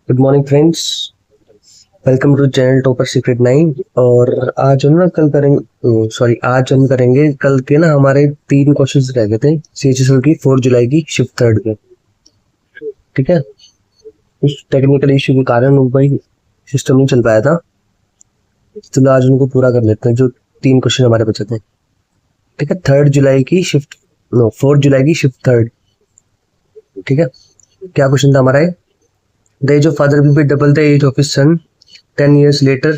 Good morning friends. Welcome to channel topper secret 9। और आज हम ना कल करेंगे आज हम करेंगे कल के ना हमारे 3 क्वेश्चंस रह गए थे CHSL की 4 जुलाई की शिफ्ट थर्ड के। ठीक है, उस टेक्निकल इश्यू के कारण वो भाई सिस्टम नहीं चल पाया था। चलो आज उनको पूरा कर लेते हैं जो 3 क्वेश्चन हमारे बचे थे। ठीक है, 4 जुलाई की शिफ्ट थर्ड। ठीक है, क्या क्वेश्चन था हमारा? The age of father will be double the age of his son 10 years later।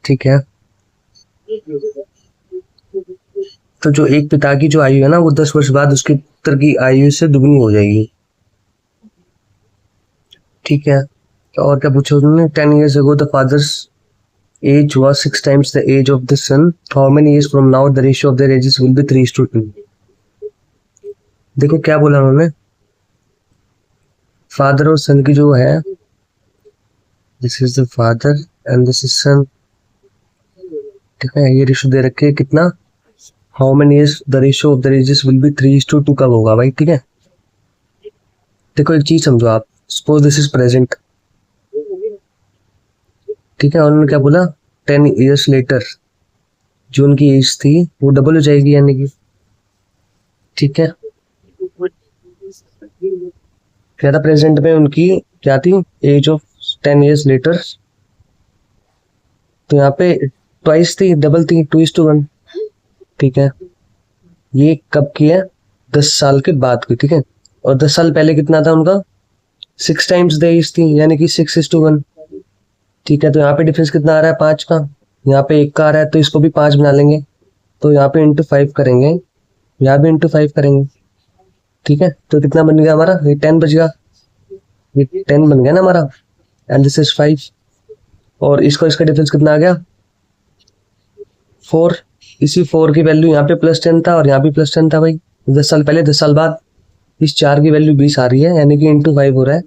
ठीक है, तो जो एक पिता की जो आयु है ना वो 10 वर्ष बाद उसके पुत्र की आयु से दुगनी हो जाएगी। ठीक है, और क्या पूछा उन्होंने? 10 years ago the father's age was 6 times the age of the son। How many years from now the ratio of their ages will be 3:2। देखो क्या बोला उन्होंने, फादर और सन की जो है, this is the father and this is son. ठीक है, ये रेशियो दे रखे कितना, how many years the ratio of the ages will be 3:2 कब होगा भाई? ठीक है, देखो एक चीज समझो आप, सपोज दिस इज प्रेजेंट। ठीक है, उन्होंने क्या बोला, 10 years लेटर जो उनकी एज थी वो डबल हो जाएगी यानी कि। ठीक है, क्या था प्रेजेंट में उनकी क्या थी एज ऑफ 10 years लेटर, तो यहाँ पे ट्वाइस थी, डबल थी, 2:1। ठीक है, ये कब की है? 10 साल के बाद की। ठीक है, और 10 साल पहले कितना था उनका? 6 टाइम्स द एज थी यानी कि 6:1। ठीक है, तो यहाँ पे डिफरेंस कितना आ रहा है? 5 का। यहाँ पे 1 का आ रहा है तो इसको भी 5 बना लेंगे, तो यहाँ पे इंटू 5 करेंगे, यहाँ भी इंटू 5 करेंगे। ठीक है, तो कितना बन गया हमारा? ये 10 बच गया, ये 10 बन गया ना हमारा, एंड दिस इज 5। और इसको इसका डिफरेंस कितना आ गया? 4। इसी 4 की वैल्यू यहाँ पे +10 था और यहाँ भी +10 था भाई, 10 साल पहले 10 साल बाद। इस 4 की वैल्यू 20 आ रही है यानी कि इंटू 5 हो रहा है।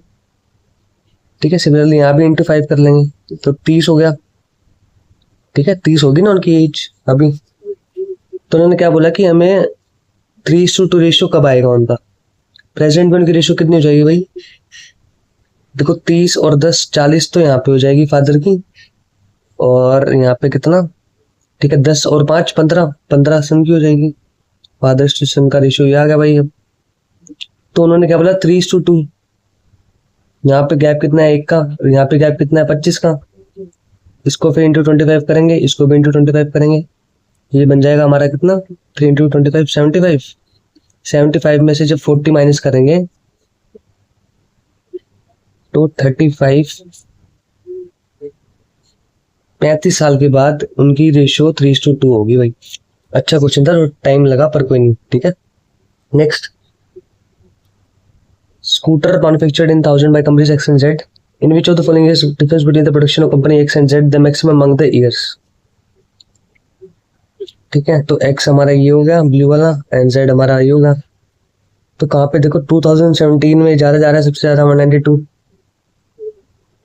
ठीक है, सिमिलरली यहाँ भी इंटू 5 कर लेंगे तो 30 हो गया। ठीक है, 30 होगी ना उनकी एज अभी। तो उन्होंने क्या बोला कि हमें 3:2 रेशियो कब आएगा उनका? प्रेजेंट में उनकी रेशियो कितनी हो जाएगी भाई? देखो 30 और 10 40 तो यहाँ पे हो जाएगी फादर की, और यहाँ पे कितना? ठीक है, 10 और 5 15 सन की हो जाएगी। फादर टू सन का रेशियो ये आ गया भाई अब। तो उन्होंने क्या बोला? 3:2। यहाँ पे गैप कितना है? 1 का। यहाँ पे गैप कितना है? 25 का। इसको फिर इंटू 25 करेंगे, इसको भी इंटू 25 करेंगे, ये बन जाएगा हमारा कितना? 3 इंटू 25 75। 75 में से जब 40 माइनस करेंगे तो 35 साल के बाद उनकी रेशियो 3:2 होगी भाई। अच्छा क्वेश्चन था, टाइम लगा पर कोई नहीं। ठीक है, next. Scooter manufactured in 1000 by companies X and Z. In which of the following is difference between the production of company X and Z the maximum among the years? ठीक है, तो X हमारा ये हो गया ब्लू वाला and Z हमारा ये होगा। तो कहाँ पे देखो 2017 में ज्यादा जा रहा है, सबसे ज्यादा 192,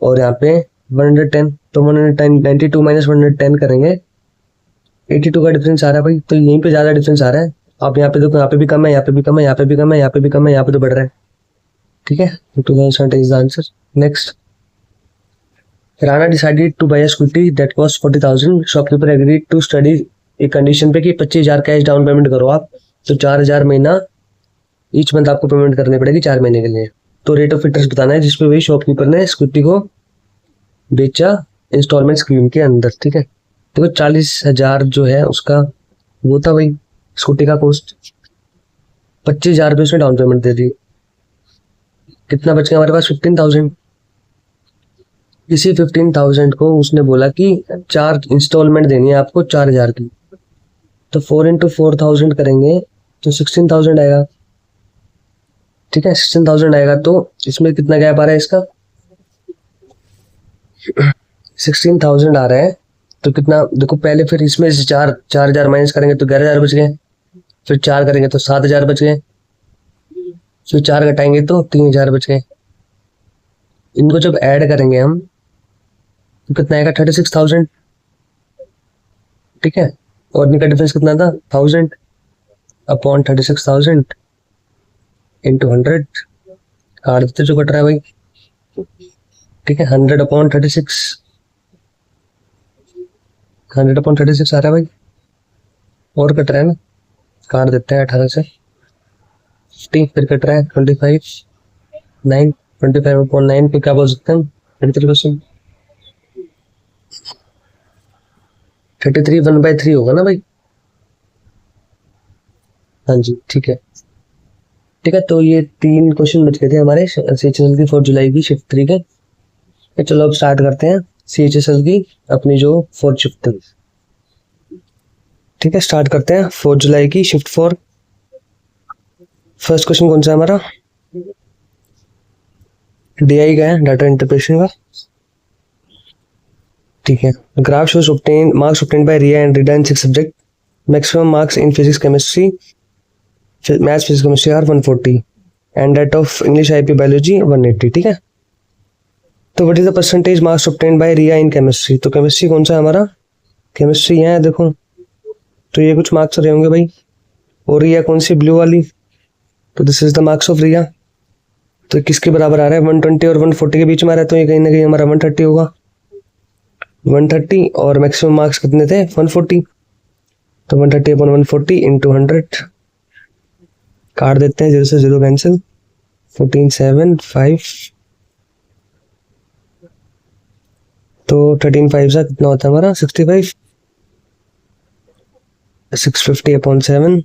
और यहाँ पे 110। तो 192 माइनस 110 करेंगे, 82 का डिफरेंस आ रहा है भाई। तो यहीं पे ज्यादा डिफरेंस आ रहा है। आप यहाँ पे देखो, यहाँ पे भी कम है, यहाँ पे भी कम है, यहाँ पे भी कम है, यहाँ पे भी कम है, यहाँ पे तो बढ़ रहा है। ठीक है, 2017 is the answer. Next. Rana decided to buy a scooty that cost 40,000. Shopkeeper agreed to study एक कंडीशन पे कि 25,000 कैश डाउन पेमेंट करो आप, तो 4,000 महीना ईच मंथ आपको पेमेंट करनी पड़ेगी 4 महीने के लिए। तो रेट ऑफ इंटरेस्ट बताना है जिसपे वही शॉपकीपर ने स्कूटी को बेचा इंस्टॉलमेंट स्कीम के अंदर। ठीक है, देखो 40,000 जो है उसका वो था भाई स्कूटी का कॉस्ट, 25,000 रुपये उसने डाउन पेमेंट दे दी, कितना बच गया हमारे पास? 15,000। इसी 15,000 को उसने बोला कि 4 इंस्टॉलमेंट देनी है आपको 4,000 की, तो 4 इंटू 4,000 करेंगे तो 16,000 आएगा। ठीक है, 16,000 आएगा, तो इसमें कितना गैप आ रहा है इसका? 16,000 आ रहा है, तो कितना देखो पहले, फिर इसमें से 4,000 माइनस करेंगे तो 11,000 बच गए, फिर 4 करेंगे तो 7,000 बच गए, फिर 4 घटाएंगे तो 3,000 बच गए। इनको जब ऐड करेंगे हम तो कितना आएगा? 36,000। ठीक है, और इनका डिफरेंस कितना था? 1000 अपॉन 36,000 इंटू 100। काट देते जो कट रहा है भाई। ठीक है 100/36, 100/36 आ रहा है भाई। और कट रहा है ना, काट देते हैं 18 से 50, फिर कट रहा है 25, 9, 25/9 पे क्या बोल सकते हैं 33%, 33 1/3 होगा ना भाई। हाँ जी ठीक है। ठीक है तो ये 3 क्वेश्चन बच गए थे हमारे CHSL की 4 जुलाई की शिफ्ट 3 के। चलो अब स्टार्ट करते हैं CHSL की अपनी जो 4 शिफ्ट थी। ठीक है स्टार्ट करते हैं 4 जुलाई की शिफ्ट 4। फर्स्ट क्वेश्चन कौन सा है हमारा, DI का है, डाटा इंटरप्रेशन का। ठीक है, graph shows obtain marks obtain by Riya and Rida in 6 subject, maximum marks in physics chemistry, maths physics chemistry are 140 and that of English IP biology 180। ठीक है तो what is the percentage marks obtain by Riya in chemistry. तो chemistry कौन सा है हमारा, chemistry है देखो, तो ये कुछ मार्क्स रहे होंगे भाई। और रिया कौन सी, ब्लू वाली, तो this is the marks of Riya. तो किसके बराबर आ रहा है, 120 और 140 के बीच में आ रहा है, तो ये कहीं ना कहीं हमारा 130 होगा। 130 और मैक्सिमम मार्क्स कितने थे 140, तो 130/140 इंटू 100, काट देते हैं 0 से 0 कैंसिल, 14 7 5, तो 13 5 सा कितना होता है हमारा 65, 650/7,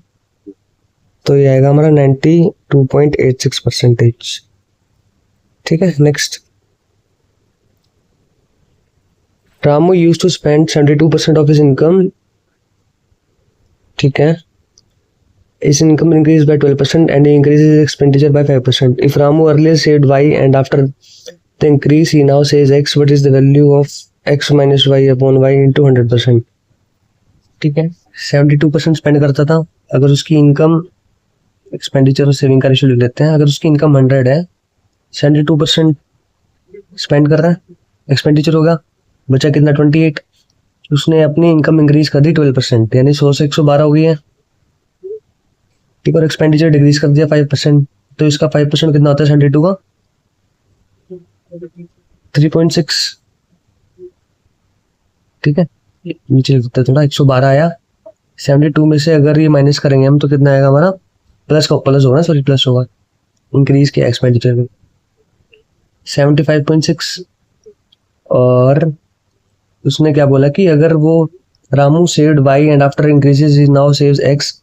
तो ये आएगा हमारा 92.86%। ठीक है next, Ramu use to spend 72% of his income. ठीक है, his income increased by 12% and he increases his expenditure by 5%. If Ramu earlier said Y and after the increase he now says X, what is the value of X minus Y upon Y into 100%? ठीक है 72% spend करता था, अगर उसकी income expenditure और saving का ratio ले लेते हैं, अगर उसकी इनकम 100 है, 72% स्पेंड कर रहा है, एक्सपेंडिचर होगा बचा कितना 28, उसने अपनी इनकम इंक्रीज कर दी 12%, यानी 100 से 112 हो गई है। ठीक, और एक्सपेंडिचर डिक्रीज कर दिया 5%, तो इसका 5% कितना होता है 72 का 3.6। ठीक है नीचे लिख देते हैं थोड़ा, 112 आया, 72 में से अगर ये माइनस करेंगे हम तो कितना आएगा हमारा, प्लस होगा, सॉरी प्लस होगा, इंक्रीज किया एक्सपेंडिचर में 75.6। और उसने क्या बोला कि अगर वो Ramu saved Y and after increases he now saves X,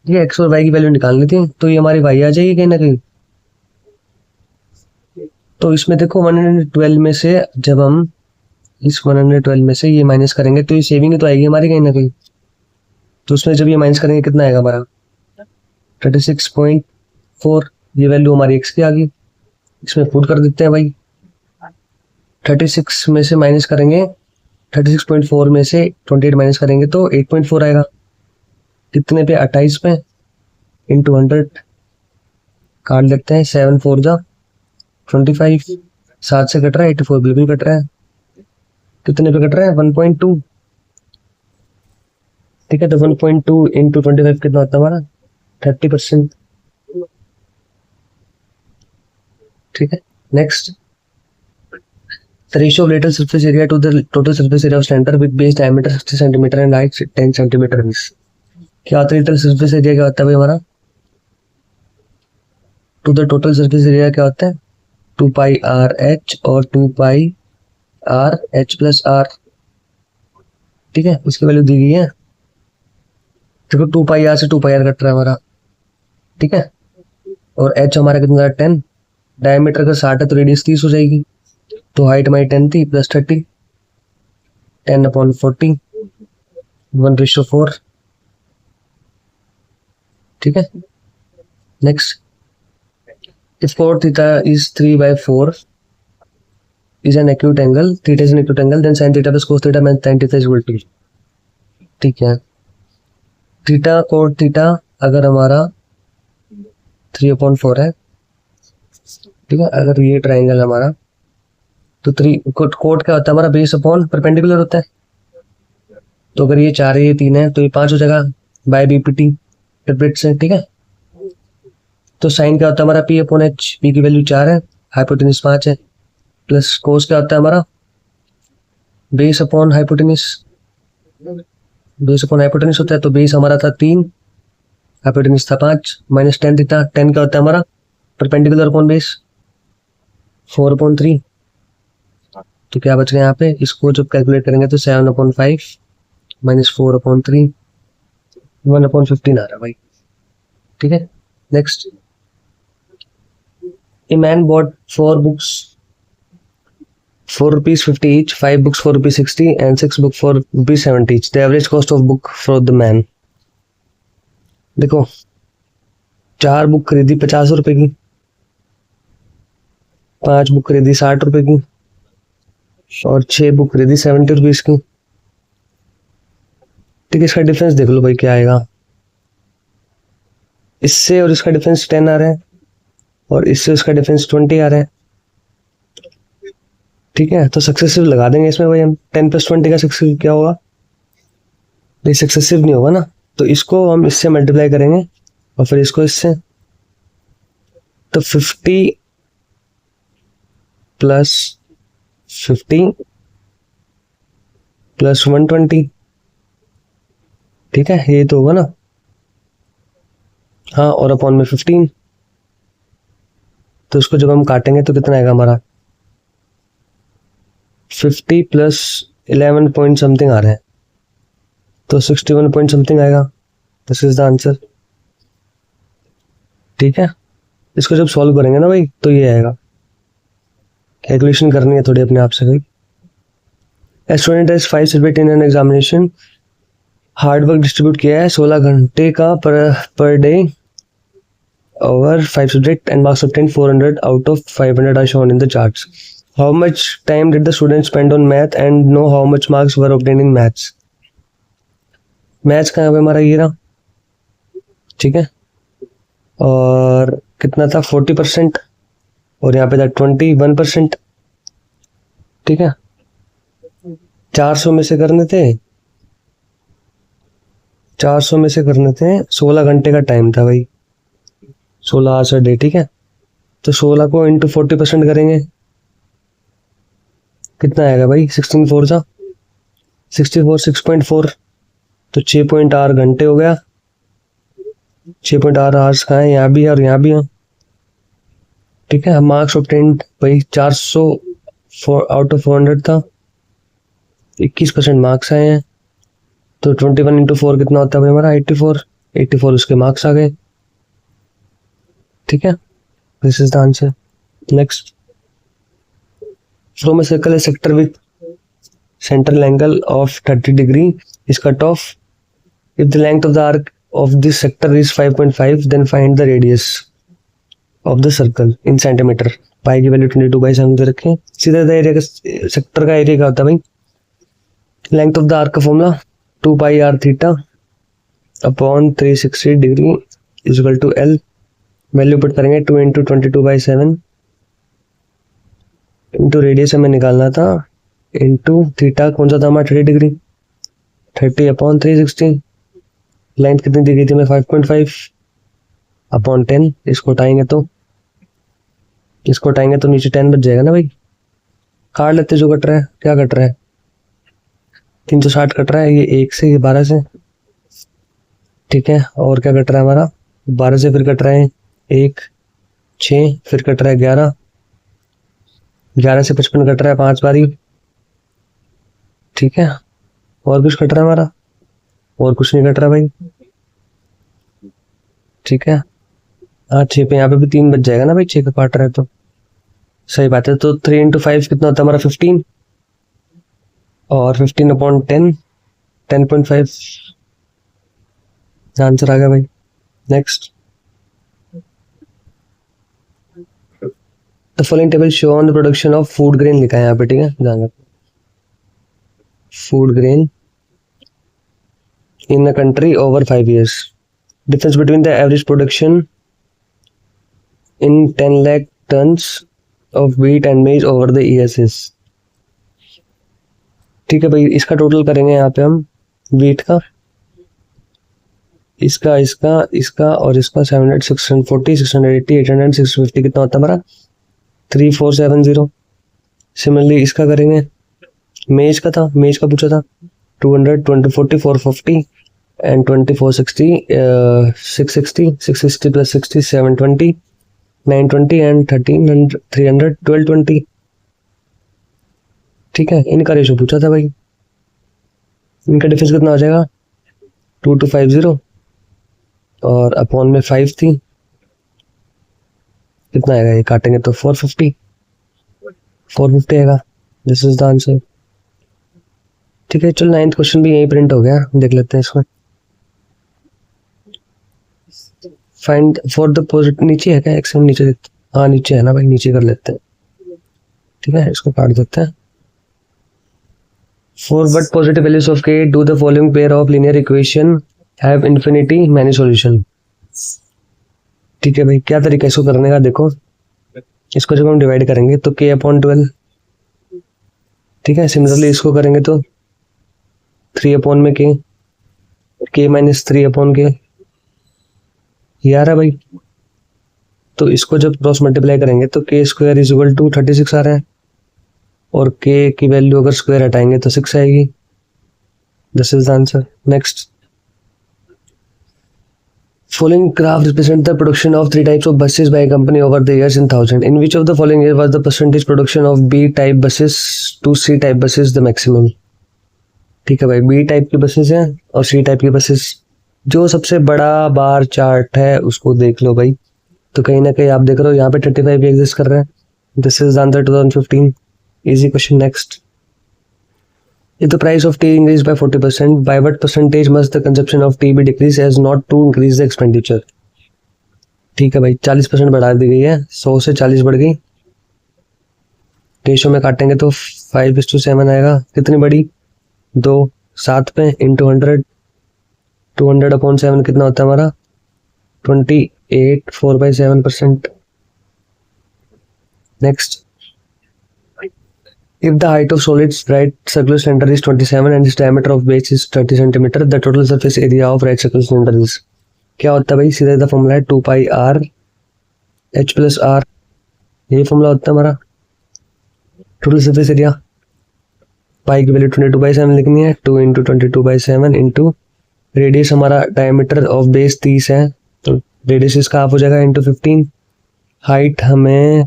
ये एक्स और वाई की वैल्यू निकालनी थी, तो ये हमारी वाई आ जाएगी कहीं ना कहीं। तो इसमें देखो 112 में से जब हम इस 112 में से ये माइनस करेंगे तो ये सेविंग तो आएगी हमारी कहीं ना कहीं, तो उसमें जब ये माइनस करेंगे कितना आएगा हमारा 36.4, ये वैल्यू हमारी एक्स की आ गई। इसमें पुट कर देते हैं भाई, 36 में से माइनस करेंगे, 36.4 में से 28 माइनस करेंगे तो 8.4 आएगा, कितने पे 28 पे इंटू 100, काट लेते हैं 7 4 जा 25, 7 से कट रहा है 84, बिल्कुल कट रहा है, कितने पे कट रहा है 1.2। ठीक है तो 1.2 इंटू 25 कितना होता है हमारा 30%। ठीक है next, the ratio of lateral surface area to the total surface area of cylinder with base diameter 60 cm and height 10 cm is, क्या होता है lateral surface area, क्या होता है भाई हमारा to the total surface area क्या होता है 2 pi r h और 2 pi r h plus r। ठीक है इसकी वैल्यू दी गई है, देखो 2 pi r से 2 pi r कट रहा है हमारा। ठीक है और h हमारा कितना 10, डायमीटर का 60 है तो रेडियस 30 हो जाएगी, तो हाइट हमारी 10 थी प्लस 30, 10/40 1:4। ठीक है next, if cot theta is 3/4 is an acute angle, theta is an acute angle, then sin theta plus cos theta minus tan theta is equal to। ठीक है थीटा कोट थीटा अगर हमारा 3/4 है, ठीक है अगर ये ट्राइंगल हमारा, तो 3 कोट क्या होता है हमारा बेस अपॉन परपेंडिकुलर होता है, तो अगर ये 4 है ये 3 है तो ये 5 हो जाएगा बाय बीपीटी ट्रिपलेट से। ठीक है तो साइन क्या होता है हमारा, पी अपॉन एच, पी की वैल्यू 4 है, हाइपोटेनिस 5 है, प्लस कोस क्या होता है हमारा, base upon hypotenuse, base upon hypotenuse होता है, तो बेस हमारा था 3, हाइपोटेनिस था 5, माइनस टेन थीटा, टेन क्या होता है हमारा, परपेंडिकुलर अपॉन बेस 4/3। तो क्या बच गया यहाँ पे, इसको जब कैलकुलेट करेंगे तो 7/5 माइनस 4/3, 1/15 आ रहा भाई। ठीक है, next, a man bot 4 books ₹4.50 each, 5 books for ₹60 and 6 books for ₹70 each. The average cost of book for the man. देखो 4 बुक खरीदी 50 रुपए की, 5 बुक खरीदी 60 रुपए की, और 6 बुक खरीदी 70 रुपीज की। ठीक है, इसका डिफरेंस देख लो भाई क्या आएगा, इससे और इसका डिफरेंस 10 आ रहा है, और इससे उसका डिफरेंस 20 आ रहा है। ठीक है, तो सक्सेसिव लगा देंगे इसमें भाई हम, 10 + 20 का सक्सेसिव क्या होगा भाई, सक्सेसिव नहीं होगा ना, तो इसको हम इससे मल्टीप्लाई करेंगे और फिर इसको इससे, तो 50 + 50 + 120। ठीक है, ये तो होगा ना, हाँ, और अपॉन में 15, तो इसको जब हम काटेंगे तो कितना आएगा हमारा, 50 + 11 पॉइंट समथिंग आ रहा है, तो 61 पॉइंट समथिंग आएगा। This is the answer. ठीक है, इसको जब सॉल्व करेंगे ना भाई तो ये आएगा, कैलकुलेशन करनी है थोड़ी अपने आप से भाई। A student has 5 subject in an examination, hard work distribute किया है 16 घंटे का per day over 5 subject and marks obtain 400 out of 500 are shown in the charts. How much time did the student spend on math and no how much marks were obtain in maths. Maths का यहाँ पे हमारा ये रहा, ठीक है, और कितना था 40%, और यहाँ पे था 21%। ठीक है, 400 में से करने थे, 400 में से करने थे, 16 घंटे का टाइम था भाई, 16 आवर्स डे। ठीक है, तो 16 को इंटू 40% करेंगे, कितना आएगा भाई, 16 × 4 = 64, 6.4, तो 6.8 घंटे हो गया। 6.8 आवर्स का है, यहाँ भी है और यहाँ भी है। ठीक है, मार्क्स ऑब्टेन्ड भाई 400 आउट ऑफ 400 था, 21% मार्क्स आए हैं, तो 21 × 4 कितना होता है भाई हमारा, 84 उसके मार्क्स आ गए। ठीक है, this is the answer. Next, from a circle A sector with central angle of 30 degree is cut off. If the length of the arc of this sector is 5.5, then find the radius of the circle in centimeter. पाई की value 22/7 दे रखें। सीधा area का, sector का area क्या होता है भाई, length of the arc का formula 2πr upon 360 degree equal to L। Value put करेंगे 2 × 22/7 इंटू रेडियस हमें निकालना था, इंटू थीटा कौन सा था हमारा 30 डिग्री, 30/360। लेंथ कितनी दी गई थी हमें 5.5 अपॉन 10। इसको उठाएंगे तो नीचे 10 बच जाएगा ना भाई। काट लेते, जो कट रहा है, क्या कट रहा है, 360 कट रहा है, ये 1 से, ये 12 से। ठीक है, और क्या कट रहा है हमारा, 12 से फिर कट रहा है 1, 6, फिर कट रहा है 11, 11 से 55 कट रहा है 5 बारी। ठीक है, और कुछ कट रहा है हमारा, और कुछ नहीं कट रहा भाई। ठीक है, हाँ 6 पे, यहाँ पे भी 3 बच जाएगा ना भाई, 6 का काट रहा है तो सही बात है। तो 3 × 5 कितना होता है हमारा 15, और 15/10 10.5 आंसर आ गया भाई। Next, the following table show on the production of food grain लिखा है यहाँ पे। ठीक है, ध्यान रखो, food grain in a country over 5 years. Difference between the average production in 10 lakh tons of wheat and maize over the years is। ठीक है भाई, इसका टोटल करेंगे यहाँ पे हम, wheat का इसका इसका इसका और इसका 700 640 680 800 650 कितना होता है हमारा 3470। सिमिलरली इसका करेंगे, मेज का था, मेज का पूछा था 200 2040 450 एंड 2460 660 660 प्लस 60 720 920 एंड 1300 300 1220। ठीक है, इनका रेशो पूछा था भाई। इनका डिफरेंस कितना हो जाएगा 2250 और अपॉन में 5 थी, कितना आएगा ये काटेंगे तो 450 आएगा। This is the answer. ठीक है, चलो 9th क्वेश्चन भी यही प्रिंट हो गया, देख लेते हैं इसको। फाइंड फॉर द पॉजिटिव, नीचे है क्या एक्सएम नीचे देखते, हाँ नीचे है ना भाई, नीचे कर लेते हैं। ठीक है, इसको काट देते हैं। For what positive values of k do the following pair of linear equation have infinity many solution? ठीक है भाई, क्या तरीका इसको करने का, देखो इसको जब हम डिवाइड करेंगे तो k अपॉन 12। ठीक है, सिमिलरली इसको करेंगे तो 3 अपॉन में k माइनस 3 अपॉन k, ये आ रहा है भाई। तो इसको जब क्रॉस मल्टीप्लाई करेंगे तो k square is equal to 36 आ रहा है, और k की वैल्यू अगर स्क्वायर हटाएंगे तो 6 आएगी। This is the answer. Next, following graph represent the production of 3 types of buses by a company over the years in 1000. In which of the following year was the percentage production of B type buses to C type buses the maximum? ठीक है भाई, B type की buses हैं और C type की buses, जो सबसे बड़ा बार चार्ट है उसको देख लो भाई। तो कहीं ना कहीं आप देख रहे हो यहाँ पे 35 भी एग्जिस्ट कर रहा है। This is the answer 2015। Easy question. Next, if the price of tea increased by 40%, by what percentage must the consumption of tea be decreased as not to increase the expenditure? ठीक है भाई, 40% बढ़ा दी गई है, 100 से 40 बढ़ गई। रेशो में काटेंगे तो 5:7 आएगा। कितनी बड़ी, 2 7 पे इंटू 100, 200 अपॉन 7 कितना होता है हमारा 28 4/7%। Next, if the height of solid's right circular cylinder is 27 and its diameter of base is 30 cm, the total surface area of right circular cylinder is, क्या होता है भाई, सीधा सीधा फॉर्मूला है 2 pi r h plus r, यही formula होता है हमारा। टोटल सरफेस एरिया, पाई की वैल्यू 22/7 लिखनी है, 2 इंटू 22/7 इंटू रेडियस, हमारा डायमीटर ऑफ बेस 30 है तो रेडियस इसका हाफ हो जाएगा इंटू 15। हाइट हमें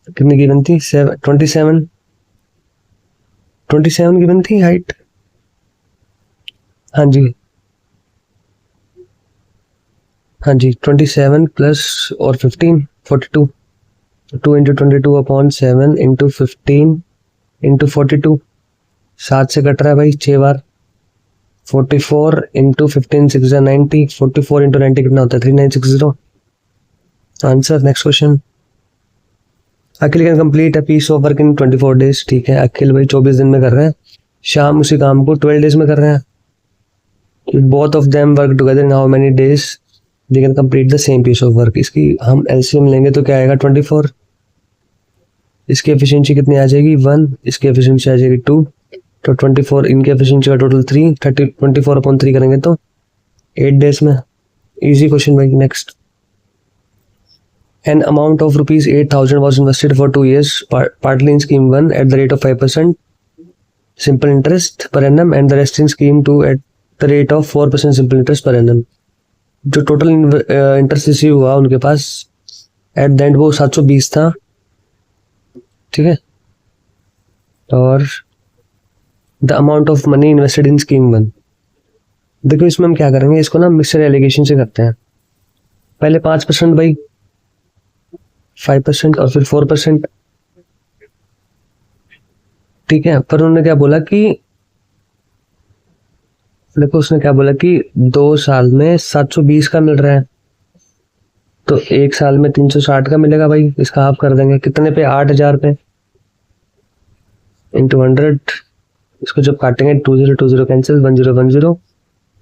कितनी गिवन थी, 27 गिवन थी हाइट। हाँ जी 27 प्लस और 15 42, 2 इंटू 22 अपॉन 7 इंटू 15 इंटू 42, 7 से कट रहा है भाई 6 बार, 44 इंटू 15 6 90, 44 इंटू 90 कितना होता है 3960 answer. Next question, Akhil can complete a piece of work in 24 days. ठीक है, अखिल भाई 24 दिन में कर रहे हैं, श्याम उसी काम को 12 डेज में कर रहे हैं। Both of them work together in how many days they can complete the same piece of work. इसकी हम एलसीएम लेंगे तो क्या आएगा 24, इसकी एफिशिएंसी कितनी आ जाएगी 1, इसकी एफिशिएंसी आ जाएगी 2, तो 24 इनकी एफिशिएंसी का टोटल 3, 30 24 अपॉन 3 करेंगे तो 8 डेज में। इजी क्वेश्चन भाई। Next, an amount of rupees 8,000 was invested for 2 years, partly in scheme 1 at the rate of 5% simple interest per annum and the rest in scheme 2 at the rate of 4% simple interest per annum. जो total interest receive हुआ उनके पास at the end वो 720 था। ठीक है, और the amount of money invested in scheme 1। देखो इसमें हम क्या करेंगे, इसको ना मिक्सर एलिगेशन से करते हैं। पहले 5% भाई, 5% और फिर 4%। ठीक है, पर उन्होंने क्या बोला कि देखो उसने क्या बोला कि 2 साल में 720 का मिल रहा है तो 1 साल में 360 का मिलेगा भाई। इसका हाफ कर देंगे, कितने पे 8000 पे इंटू 100, इसको जब काटेंगे 20 कैंसिल 10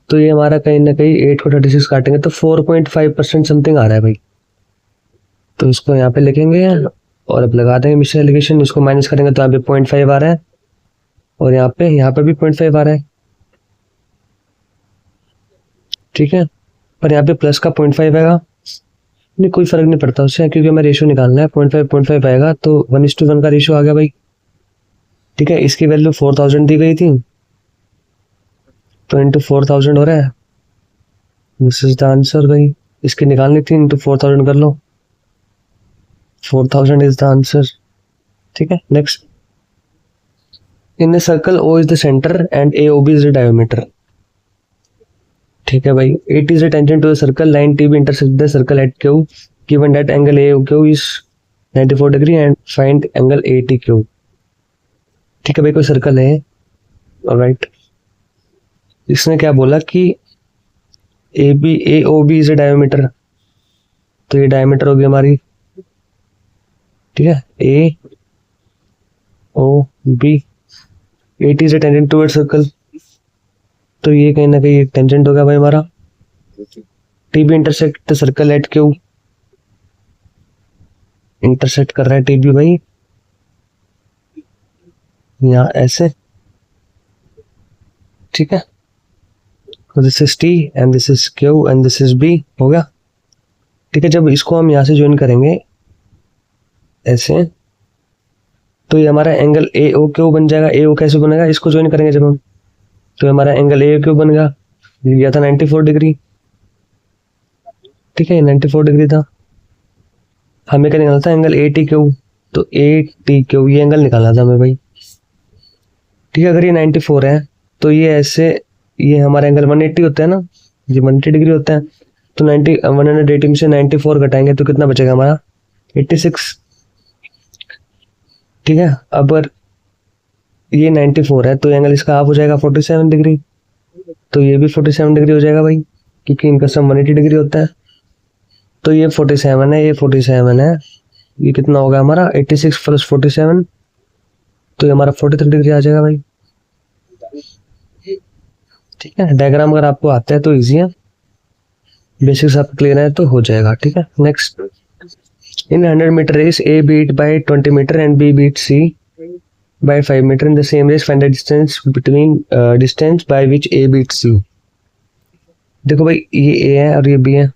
तो ये हमारा कहीं ना कहीं 8 को 36 काटेंगे तो 4.5% समथिंग आ रहा है भाई। तो इसको यहाँ पे लिखेंगे और अब लगा देंगे मिक्सर एलिगेशन, इसको माइनस करेंगे तो यहाँ पे 0.5 आ रहा है और यहाँ पे भी 0.5 आ रहा है। ठीक है, पर यहाँ पे प्लस का 0.5 आएगा, नहीं कोई फर्क नहीं पड़ता उससे, क्योंकि हमें रेशियो निकालना है। 0.5 आएगा तो 1:1 का रेशियो आ गया भाई। ठीक है, इसकी वैल्यू 4000 दी गई थी, तो इंटू 4000 हो रहा है, दिस इज द आंसर भाई। इसकी निकालनी थी, इंटू 4000 कर लो, 4000 इज द आंसर। ठीक है, next. In a circle O is the centre and A O B is the diameter. ठीक है भाई, 8 is a tangent to the circle, line TB intersects the circle at Q, given that angle AOQ is 94 degree and find angle ATQ। ठीक है भाई, कोई circle है, alright. इसने क्या बोला कि AOB इज ए डायमीटर, तो ये डायमीटर होगी हमारी। ठीक है, AOB, 8 is a tangent to a circle, तो ये कहीं ना कहीं एक टेंजेंट होगा भाई हमारा। TB intersect the circle eight Q, intersect कर रहा है टीबी भाई यहाँ ऐसे। ठीक है, तो this is T and this is Q and this is B, हो गया। ठीक है, जब इसको हम यहाँ से ज्वाइन करेंगे ऐसे, तो ये हमारा एंगल ए ओ क्यू बन जाएगा। ए ओ कैसे बनेगा, इसको ज्वाइन करेंगे जब हम, तो हमारा एंगल ए क्यू बन गया, गया था 94 डिग्री। ठीक है, 94 डिग्री था, हमें क्या निकालना था, एंगल ए टी क्यू, तो ए टी क्यू ये एंगल निकालना था हमें भाई। ठीक है, अगर ये 94 है तो ये ऐसे, ये हमारा एंगल 180 होता है ना, ये 180 डिग्री होता है, तो 180 में से 94 घटाएंगे तो कितना बचेगा हमारा, 86। ठीक है, अब अगर ये 94 है तो एंगल इसका हाफ हो जाएगा 47 डिग्री, तो ये भी 47 डिग्री हो जाएगा भाई, क्योंकि इनका सम 180 डिग्री होता है। तो ये 47 है, ये 47 है, ये कितना होगा हमारा 86 प्लस 47, तो ये हमारा 43 डिग्री आ जाएगा भाई। ठीक है, डायग्राम अगर आपको आता है तो इजी है, बेसिक्स आपको क्लियर है तो हो जाएगा। ठीक है, next. In 100 metre race A beat by 20 metre and B beat C by 5 metre in the same race, find the distance between distance by which A beats C। देखो भाई, ये A है और ये B है,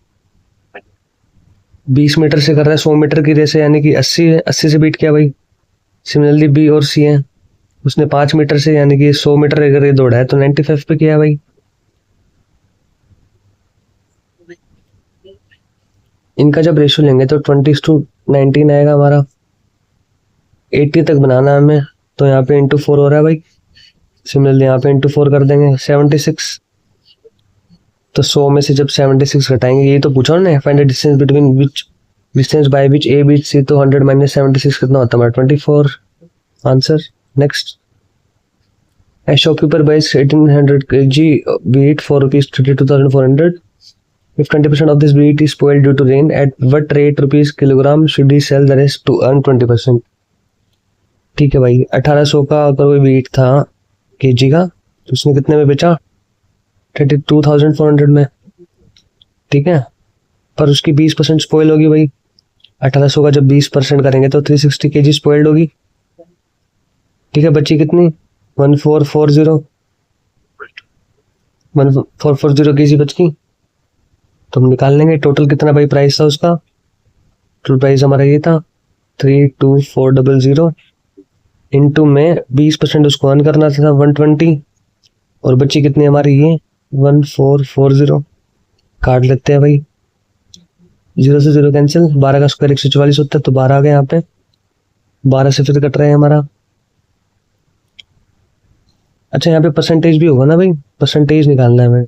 20 मीटर से कर रहा है 100 मीटर की रेस है, यानी कि 80 है, 80 से बीट किया भाई। सिमिलरली B और C है, उसने 5 मीटर से यानी कि 100 मीटर अगर ये दौड़ा है तो 95 पे किया भाई। इनका जब रेशियो लेंगे तो 20:19 आएगा हमारा। 80 तक बनाना है हमें, तो यहाँ पे इंटू 4 हो रहा है भाई। सिमिलरली यहाँ पे इंटू 4 कर देंगे, 76। तो 100 में से जब 76 घटाएंगे, यही तो पूछा ना, find the distance between which distance by which A beat C, तो 100 माइनस 76 कितना होता है हमारा 24, answer. Next. A shopkeeper buys 1800 kg wheat for rupees 32,400. If 20% of this wheat is spoiled due to rain, at what rate rupees kilogram should he sell the rest to earn 20%? ठीक है भाई, 1800 का अगर कोई wheat था KG का, तो उसने कितने में बेचा, 32,400 में। ठीक है, पर उसकी 20% स्पॉइल होगी भाई। 1800 का जब 20% करेंगे तो 360 केजी स्पॉइल्ड होगी। ठीक है, बची कितनी, 1440 केजी बच गई, तो हम निकाल लेंगे टोटल कितना भाई प्राइस था उसका। टोटल प्राइस हमारा ये था 32400, इंटू में 20% उसको अर्न करना था 120, और बची कितनी हमारी ये 1440, काट लेते हैं भाई, 0 से 0 कैंसिल, 12 का स्क्वायर 144 होता है, तो 12 आ गए यहाँ पे, 12 से फिर कट रहे हैं हमारा। अच्छा, यहाँ पे परसेंटेज भी होगा ना भाई, परसेंटेज निकालना है हमें,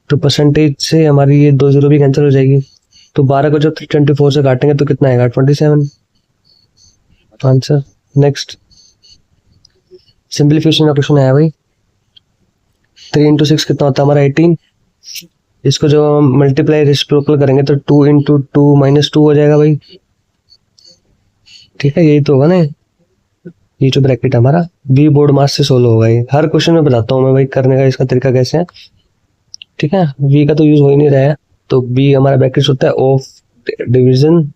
तो परसेंटेज से हमारी ये 2 0 भी कैंसिल हो जाएगी, तो 12 को जब 24 से काटेंगे तो कितना आएगा 27, आंसर। नेक्स्ट। सिंप्लीफिकेशन का क्वेश्चन आया भाई। 3 × 6 कितना होता है हमारा 18, इसको जब हम मल्टीप्लाई रेसिप्रोकल करेंगे तो 2 × 2 - 2 हो जाएगा भाई। ठीक है, यही तो होगा ना, ये जो ब्रैकेट हमारा बी बोर्ड मास से सोल्व होगा। ये हर क्वेश्चन में बताता हूँ मैं भाई करने का इसका तरीका कैसे है। ठीक है, वी का तो यूज हो ही नहीं रहा है, तो बी हमारा ब्रैकेट होता है of division,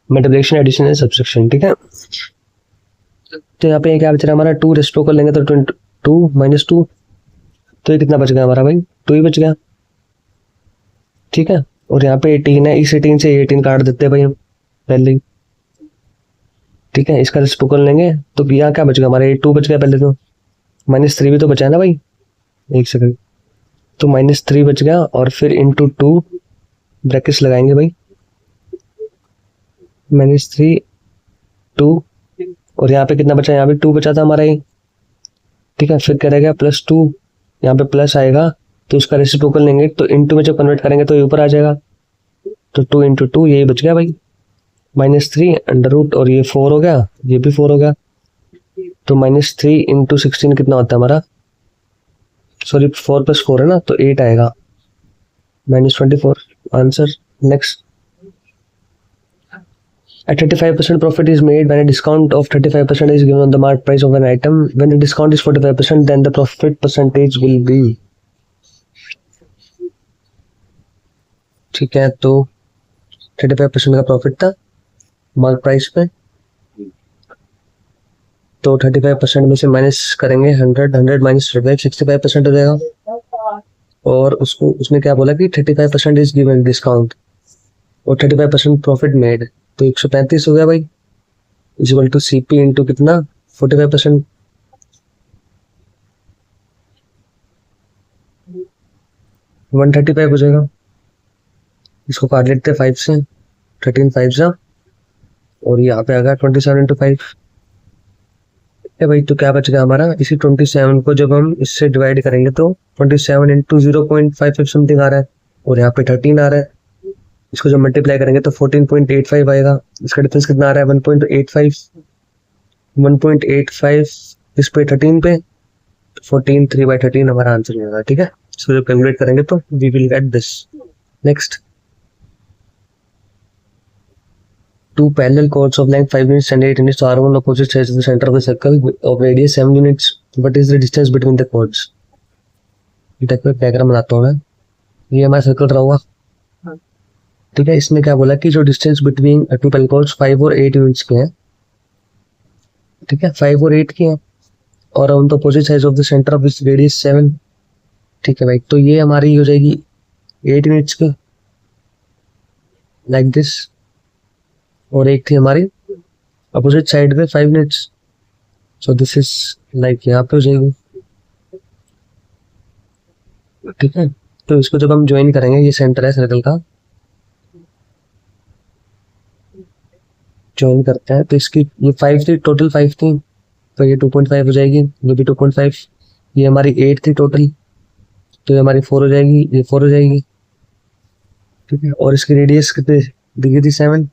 multiplication, addition and subtraction. ठीक है, तो यहाँ पे क्या बच रहा है हमारा, 2 रेसिप्रोकल लेंगे तो 2 - 2, तो ये कितना बच गया हमारा भाई, 2 ही बच गया। ठीक है, और यहाँ पे 18 है, इस 18 से 18 काट देते हैं भाई हम पहले ही। ठीक है, इसका रेसिप्रोकल लेंगे तो यहाँ क्या बच गया हमारे 2 बच गया पहले तो, -3 भी तो बचा है ना भाई, एक सेकंड, तो -3 बच गया और फिर इंटू 2 ब्रैकेट्स लगाएंगे भाई, -3 2, और यहाँ पे कितना बचा, यहाँ पे 2 बचा था हमारा ये। ठीक है, फिर क्या रहेगा +2, यहाँ पे प्लस आएगा तो उसका रेसिप्रोकल लेंगे तो इंटू में जब कन्वर्ट करेंगे तो ये ऊपर आ जाएगा, तो 2 इंटू 2 यही बच गया भाई, -3 अंडर रूट, और ये 4 हो गया, ये भी 4 हो गया, तो -3 इंटू 16 कितना होता है हमारा, सॉरी 4 + 4 है ना, तो 8 आएगा, -24 answer. Next, a 35% profit is made when a discount of 35% is given on the market price of an item. When the discount is 45%, then the profit percentage will be, ठीक है, तो 35% का प्रॉफिट था market price पे, तो 35% में से minus करेंगे 100 माइनस 65% हो जाएगा, और उसको उसने क्या बोला कि 35% इज गिवन डिस्काउंट और 35% प्रॉफिट मेड, तो 135 हो गया भाई, इक्वल टू CP इंटू कितना 45%, 135 हो जाएगा, इसको काट लेते हैं 5 से, 13 5 जा, और यहाँ पे आ गया 27 इंटू 5 है भाई, तो क्या बच गया हमारा, इसी 27 को जब हम इससे डिवाइड करेंगे तो 27 इंटू 0.55 समथिंग आ रहा है, और यहाँ पे 13 आ रहा है, इसको जब मल्टीप्लाई करेंगे तो 14.85 आएगा, इसका डिफरेंस कितना आ रहा है 1.85, 1.85 इस पे 13 पे, 14 3/13 हमारा आंसर मिलेगा। ठीक है, इसको जब कैलकुलेट करेंगे तो we will get this. Next, 2 parallel chords of length 5 units and 8 units are on opposite sides of the center of the circle of radius 7 units. What is the distance between the chords? Diagram बनाता हूँ मैं, ये हमारा circle रहा हुआ। ठीक है, इसमें क्या बोला कि जो डिस्टेंस बिटवीन 2 parallel chords 5 और 8 यूनिट्स के हैं। ठीक है, 5 और 8 के हैं, और on the opposite side of the centre of this radius 7। ठीक है भाई, तो ये हमारी हो जाएगी 8 यूनिट्स की, लाइक दिस, और एक थी हमारी अपोजिट साइड पे 5 units, so this is like यहाँ पे हो जाएगी। ठीक है, तो इसको जब हम ज्वाइन करेंगे, ये सेंटर है सर्कल का, ज्वाइन करते हैं तो इसकी ये 5 थी टोटल, 5 थी तो ये 2.5 हो जाएगी, ये भी 2.5, ये हमारी 8 थी टोटल तो ये हमारी 4 हो जाएगी, ये 4 हो जाएगी। ठीक है, और इसकी रेडियस कितनी दिखी थी 7,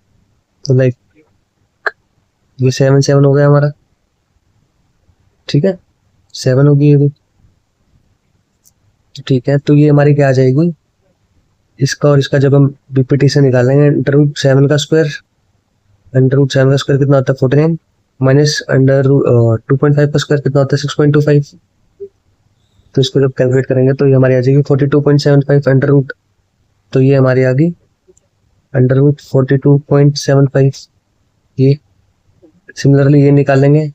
तो लाइक ये 7 7 हो गया हमारा। ठीक है, 7 होगी ये भी। ठीक है, तो ये हमारी क्या आ जाएगी, इसका और इसका जब हम बीपीटी से निकालेंगे, √7 का स्क्वायर, √7 का स्क्वायर कितना होता है 49, माइनस √2.5 का स्क्वायर कितना होता है 6.25, तो इसको जब कैलकुलेट करेंगे तो ये हमारी आ जाएगी 42.75 अंडर रूट, तो ये हमारी आ गई √42.75। ये सिमिलरली ये निकालेंगे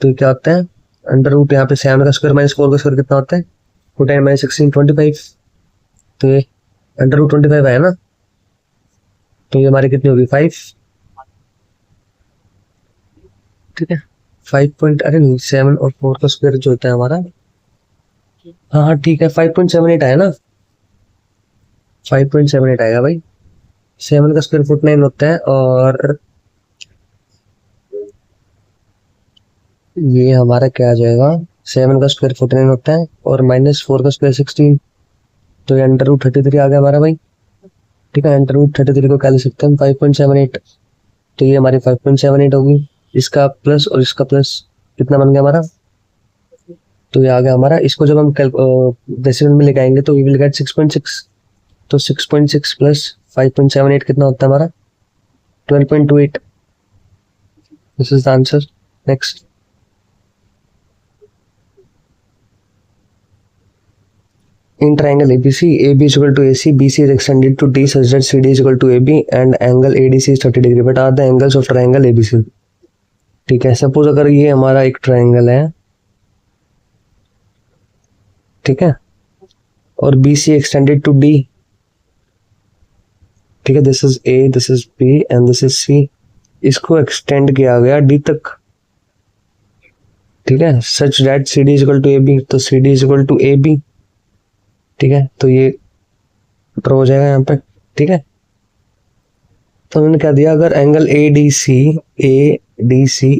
तो क्या होता है अंडर रूट, यहाँ पे 7 का स्क्वायर माइनस 4 का स्क्वायर कितना होता है 49 माइनस 16 25, तो ये √25 आया ना, तो ये हमारी कितनी होगी 5। ठीक है, 7 और 4 का स्क्वायर जो होता है हमारा, हाँ हाँ ठीक है 5.78 आया ना, 5.78 आएगा भाई, 7 का स्क्वायर 49 होता है, और ये हमारा क्या आ जाएगा, 7 का स्क्वायर 49 होता है और -4 का स्क्वायर 16, तो ये √33 आ गया हमारा भाई। ठीक है, √33 को क्या लिख सकते हैं हम 5.78, तो ये हमारी 5.78 होगी, इसका प्लस और इसका प्लस कितना बन गया हमारा, तो ये आ गया हमारा। इसको जब हम डेसिमल में लेके आएंगे तो वी विल गेट 6.6, तो 6.6 प्लस 5.78 कितना होता है हमारा 12.28, this is the answer. Next, in triangle ABC, AB is equal to AC, BC is extended to D such that CD is equal to AB and angle ADC is 30 degree. But are the angles of triangle ABC? ठीक है, suppose अगर ये हमारा एक triangle है, ठीक है, और BC एक्सटेंडेड टू D, ठीक है, this is A, this is B and this is C. इसको एक्सटेंड किया गया डी तक, ठीक है, such that C D is equal to A B, तो C D is equal to A B, ठीक है, तो ये ड्रॉ हो जाएगा यहाँ पे, ठीक है। तो उन्होंने क्या दिया, अगर एंगल ए डी सी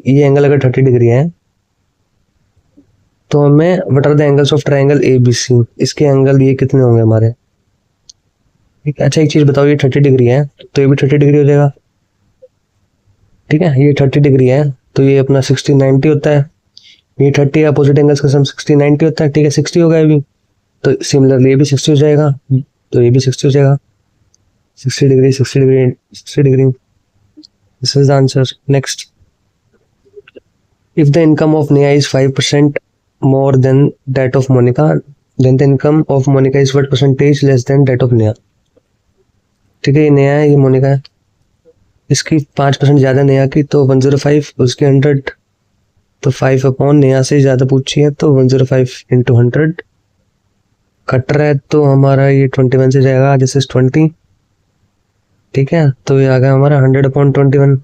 ये एंगल अगर 30 डिग्री है तो हमें what are the angles of triangle A B C, इसके एंगल ये कितने होंगे हमारे, ठीक है। अच्छा एक चीज बताओ, ये 30 डिग्री है तो ये भी 30 डिग्री हो जाएगा, ठीक है, ये 30 डिग्री है तो ये अपना 60-90 होता है, ये 30 अपोजिट एंगल्स का सम 60-90 होता है, ठीक है, 60 होगा ये भी, तो सिमिलरली ये भी 60 हो जाएगा, तो ये भी 60 हो जाएगा, 60 degree 60 degree 60 degree, this is the answer. Next, if the income of Neha is 5% more than that of Monica, then the income of Monica is what percentage less than that of Neha, ठीक है, ये नेहा है, ये मोनिका है, इसकी 5% ज़्यादा नेहा की, तो 105, उसकी 100, तो 5 अपॉन नेहा से ज़्यादा पूछी है तो 105 इंटू 100, कट रहा है तो हमारा ये 21 से जाएगा, दिस इज 20, ठीक है, तो ये आ गया हमारा 100 अपॉन 21,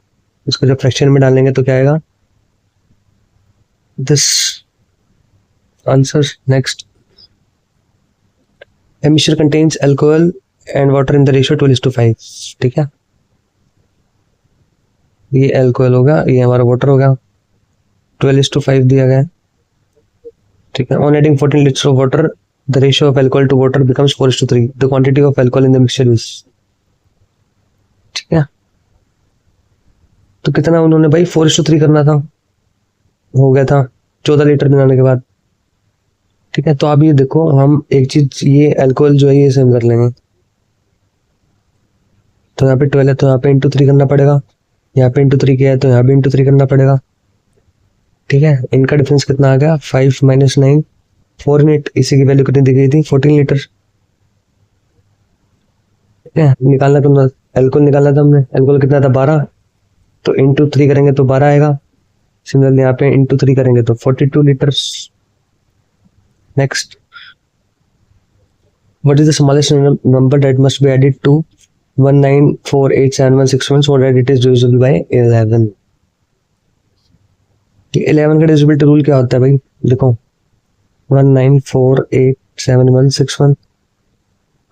इसको जब फ्रैक्शन में डालेंगे तो क्या आएगा, this answer. Next, a mixture contains alcohol and water in the ratio 12:5, ठीक है, ये अल्कोहल होगा, ये हमारा वाटर होगा, 12:5 दिया गया है, ठीक है। On adding 14 liters of water, the ratio of alcohol to water becomes 4:3, the quantity of alcohol in the mixture is, ठीक है, तो कितना उन्होंने भाई 4:3 करना था, हो गया था 14 लीटर बनाने के बाद, ठीक है। तो अब ये देखो, हम एक चीज, ये अल्कोहल जो है ये सेम कर लेंगे, तो यहाँ पे 12 है तो यहाँ पे इंटू 3 करना पड़ेगा, यहाँ पे इंटू 3 किया है तो यहाँ भी इंटू 3 करना पड़ेगा, ठीक है। इनका डिफरेंस कितना आ गया, 5 - 9 4 8, इसी की वैल्यू कितनी दी गई थी, 14 लीटर, ठीक है। निकालना तो अल्कोहल निकालना था हमने, अल्कोहल कितना था 12, तो इंटू 3 करेंगे तो 12 आएगा, सिमिलरली यहाँ पे इंटू 3 करेंगे तो 42 litres. Next, what is the smallest number that must be added to 1948761 so that it is divisible by 11? 11 का डिविजिबिलिटी रूल क्या होता है भाई, देखो 1948761,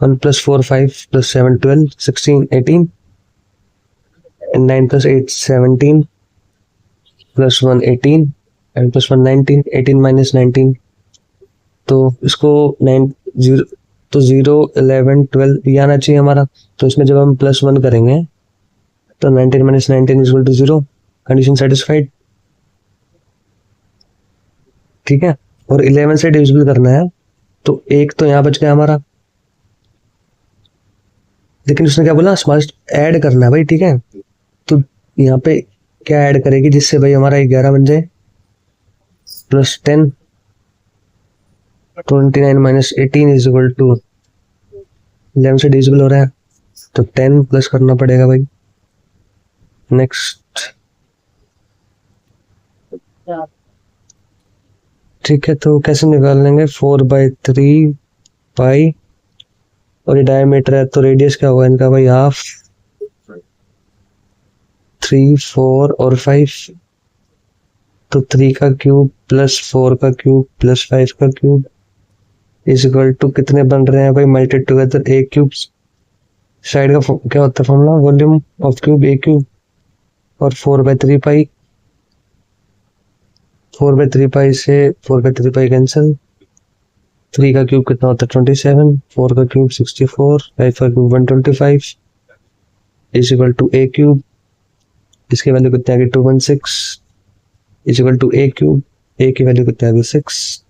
1 + 4 5 + 7 12 16 18 and 9 + 8 17 + 1 18 and +1 19, 18 - 19, तो इसको 0 तो 0 11 12 ये आना चाहिए हमारा, तो इसमें जब हम +1 करेंगे तो 19 - 19 = 0, कंडीशन सेटिस्फाइड, ठीक है। और 11 से डिविजिबल करना है तो एक तो यहाँ बच गया हमारा, लेकिन उसने क्या बोला, स्मॉलेस्ट ऐड करना है भाई, ठीक है, तो यहाँ पे क्या ऐड करेगी जिससे भाई हमारा 11 बन जाए, +10, 29 - 18 = 11 से डिविजिबल हो रहा है तो 10 प्लस करना पड़ेगा भाई। नेक्स्ट, ठीक है, तो कैसे निकाल लेंगे, 4/3 पाई, और ये डायमीटर है तो रेडियस क्या होगा इनका भाई, हाफ, 3 4 और 5, तो 3 का क्यूब + 4 का क्यूब + 5 का क्यूब = कितने बन रहे हैं भाई, मल्टीप्लाई टुगेदर ए क्यूब, साइड का क्या होता है formula, volume of cube A cube, और 4/3 पाई, 4/3 पाई से 4/3 पाई कैंसिल, 3 का क्यूब कितना होता है 27, 4 का क्यूब 64, 5 का क्यूब 125 = ए क्यूब, इसकी वैल्यू कितनी आ गई 216 = ए क्यूब, ए की वैल्यू कितनी आ गई 6।